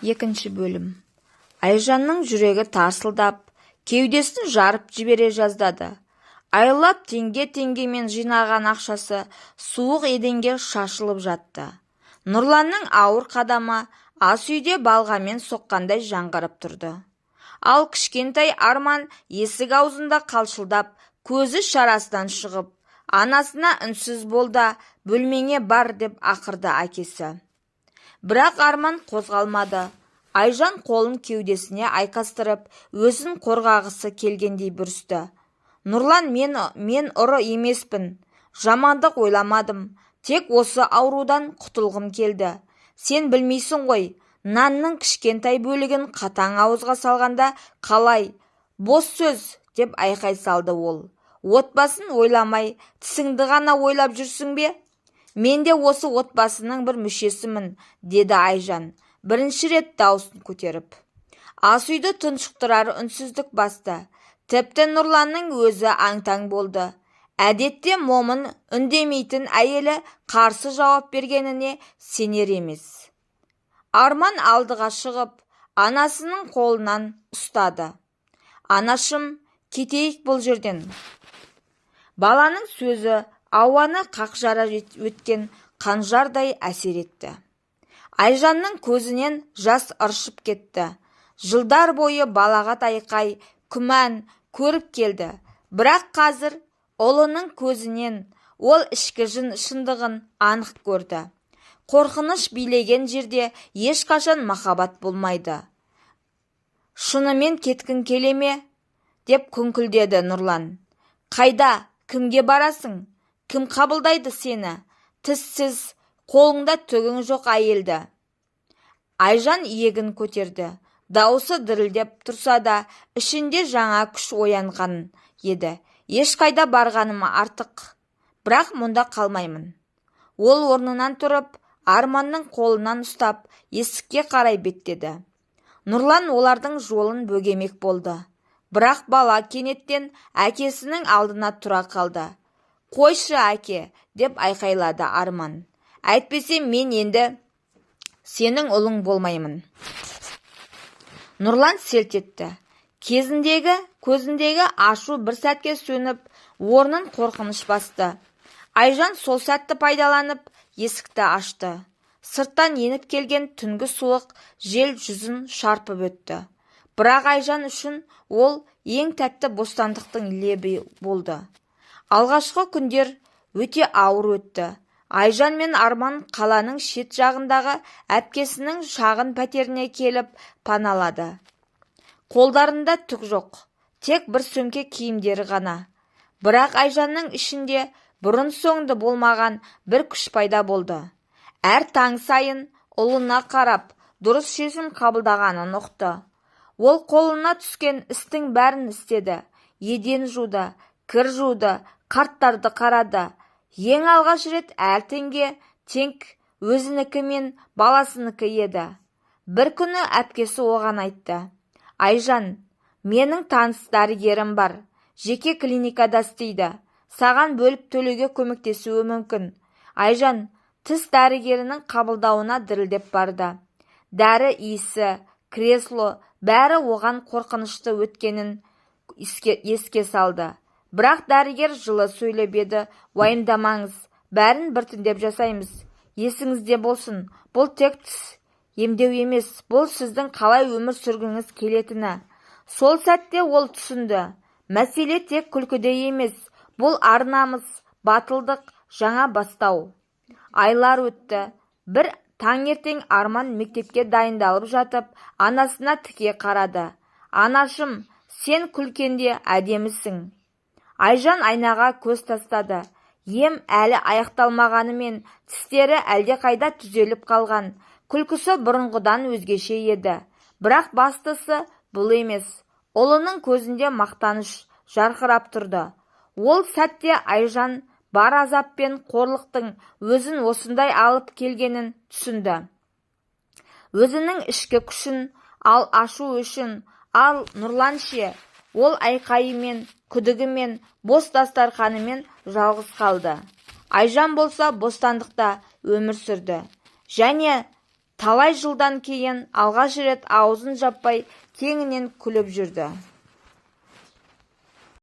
Екінші бөлім. Айжанның жүрегі тарсылдап, кеудесін жарып жібере жаздады. Айлап теңге-теңгемен жинаған ақшасы суық еденге шашылып жатты. Нұрланның ауыр қадамы ас үйде балғамен соққандай жаңғырып тұрды. Ал кішкентай Арман есік аузында қалшылдап, көзі шарасынан шығып, анасына үнсіз болда, бөлмеңе бар деп ақырды әкесі. Бірақ Арман қозғалмады. Айжан қолын кеудесіне айқастырып, өзін қорғағысы келгендей бүрісті. Нұрлан, мен ұры емеспін. Жамандық ойламадым. Тек осы аурудан құтылғым келді. Сен білмейсің ғой, нанның кішкентай бөлігін қатаң ауызға салғанда қалай? Бос сөз, деп айқай салды ол. Отбасын ойламай, тісіңді ғана ойлап жүрсің бе? Мен де осы отбасының бір мүшесімін, деді Айжан, бірінші рет даусын көтеріп. Ас үйді тұншықтырар үнсіздік басты. Тіпті Нұрланның өзі аң-таң болды. Әдетте момын үндемейтін әйелі қарсы жауап бергеніне сенер емес. Арман алдыға шығып, анасының қолынан ұстады. Анашым, кетейік бұл жерден. Баланың сөзі ауаны қақ жара өткен қанжардай әсер етті. Айжанның көзінен жас ыршып кетті. Жылдар бойы балағат айқай, күмән көріп келді. Бірақ қазір ұлының көзінен ол ішкі шындығын анық көрді. Қорқыныш билеген жерде ешқашан махаббат болмайды. Шынымен кеткің келе ме? Деп күңкілдеді Нұрлан. Қайда? Кімге барасың? Кім қабылдайды сені? Тіссіз, қолыңда түгің жоқ әйелді. Айжан иегін көтерді. Дауысы дірілдеп тұрса да, ішінде жаңа күш оянған еді. Ешқайда барғаным артық. Бірақ мұнда қалмаймын. Ол орнынан тұрып, Арманның қолынан ұстап, есікке қарай беттеді. Нұрлан олардың жолын бөгемек болды. Бірақ бала кенеттен әкесінің алдына тұра қалды. Қойшы әке, деп айқайлады Арман. Әйтпесе мен енді сенің ұлың болмаймын. Нұрлан селт етті. Көзіндегі ашу бір сәтке сөніп, орнын қорқыныш басты. Айжан сол сәтті пайдаланып, есікті ашты. Сырттан еніп келген түнгі суық жел жүзін шарпып өтті. Бірақ Айжан үшін ол ең тәтті бостандықтың лебі болды. Алғашқы күндер өте ауыр өтті. Айжан мен Арман қаланың шет жағындағы әпкесінің шағын пәтеріне келіп паналады. Қолдарында түк жоқ, тек бір сөмке киімдері ғана. Бірақ Айжанның ішінде бұрын-соңды болмаған бір күш пайда болды. Әр таң сайын ұлына қарап, дұрыс шешім қабылдағанын ұқты. Ол қолына түскен істің бәрін істеді. Еден жуды, кір жуды, қарттарды қарады. Ең алғаш рет әр теңге тек өзінікі мен баласыныкі еді. Бір күні әпкесі оған айтты. Айжан, менің таныс дәрігерім бар. Жеке клиникада істейді. Саған бөліп төлеуге көмектесуі мүмкін. Айжан тіс дәрігерінің қабылдауына дірілдеп барды. Дәрі иісі, кресло, бәрі оған қорқынышты өткенін еске салды. Бірақ дәрігер жылы сөйлеп еді. Уайымдамаңыз, бәрін біртіндеп жасаймыз. Есіңізде болсын, бұл тек емдеу емес, бұл сіздің қалай өмір сүргіңіз келетіні. Сол сәтте ол түсінді. Мәселе тек күлкіде емес, бұл ар-намыс, батылдық, жаңа бастау. Айлар өтті. Бір таңертең Арман мектепке дайындалып жатып, анасына тіке қарады. Анашым, сен күлкенде әдемісің. Айжан айнаға көз тастады. Ем әлі аяқталмағанымен, тістері әлде қайда түзеліп қалған. Күлкісі бұрынғыдан өзгеше еді. Бірақ бастысы бұл емес. Ұлының көзінде мақтаныш жарқырап тұрды. Ол сәтте Айжан бар азап пен қорлықтың өзін осындай алып келгенін түсінді. Өзінің ішкі күшін, ал ашу үшін, ал Нұрлан ше, ол айқайымен, күдігімен, бос дастарханымен жалғыз қалды. Айжан болса бостандықта өмір сүрді. Және талай жылдан кейін алғаш рет аузын жаппай кеңінен күліп жүрді.